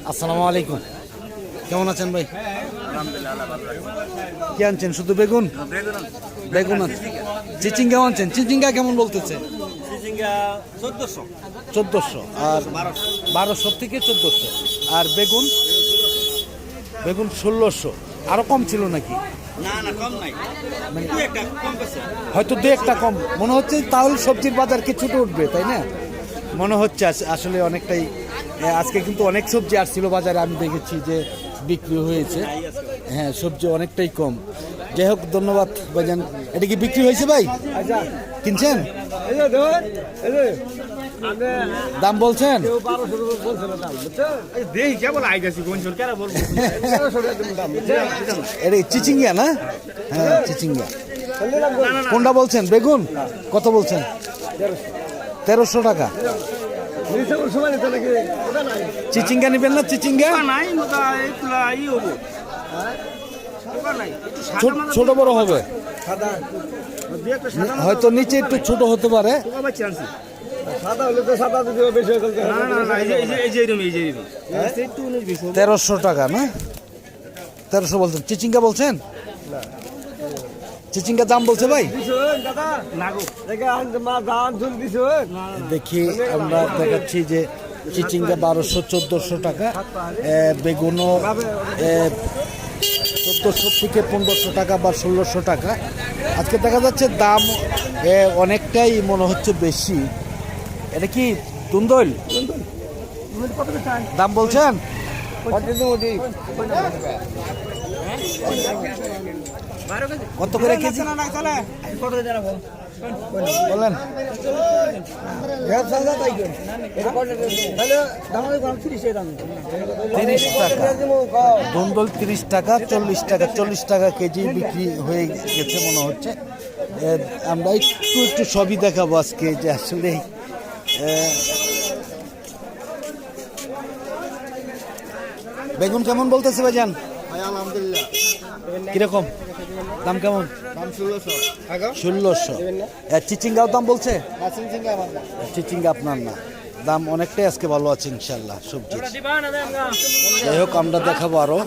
আসসালামু আলাইকুম, কেমন আছেন ভাই? কি আনছেন? শুধু বেগুন? বেগুন চিচিঙ্গা আনছেন? চিচিঙ্গা কেমন বলতেছে? 1400 আর 1200 থেকে 1400। আর বেগুন? বেগুন 1600। আরো কম ছিল নাকি? হয়তো দু একটা কম মনে হচ্ছে। তাহলে সবজির বাজার কিছুটা উঠবে, তাই না? মনে হচ্ছে আসলে অনেকটাই। আজকে কিন্তু অনেক সবজি আসছিল বাজারে, আমি দেখেছি যে বিক্রি হয়েছে। হ্যাঁ, সবজি অনেকটাই কম। যাই হোক, ধন্যবাদ ভাইজান। এটা কি বিক্রি হয়েছে ভাই? কিনছেন? দাম বলছেন? এটা চিচিঙ্গা না? হ্যাঁ, চিচিঙ্গা। কোনটা বলছেন? বেগুন কত বলছেন? 1300 টাকা। চিচিঙ্গা নেবেন না? চিচিঙ্গা ছোট বড় হবে হয়তো, নিচে একটু ছোট হতে পারে। 1300 টাকা না? 1300 বলছেন? চিচিঙ্গা বলছেন? চিচিঙ্গা দাম বলছে ভাই? দেখি আমরা দেখাচ্ছি যে চিচিঙ্গা 1200-1400 টাকা, বেগুনও 1400 থেকে 1500 টাকা বা 1600 টাকা। আজকে দেখা যাচ্ছে দাম অনেকটাই মনে হচ্ছে বেশি। এটা কি দুন্দল দাম বলছেন? কত করে কেজি বলেন? 30 টাকা দুন্দল, 30 টাকা, 40 টাকা। 40 টাকা কেজি বিক্রি হয়ে গেছে মনে হচ্ছে। আমরা একটু একটু সবই দেখাবো আজকে যে আসলে বেগুন কেমন বলতেছে ভাইজান? আলহামদুলিল্লাহ। কিরকম দাম? কেমন দাম? 1600। চিচিঙ্গাও দাম বলছে? চিচিঙ্গা আপনার না, দাম অনেকটাই আজকে ভালো আছে ইনশাল্লাহ সবজি। যাই হোক, আমরা দেখাবো আরো।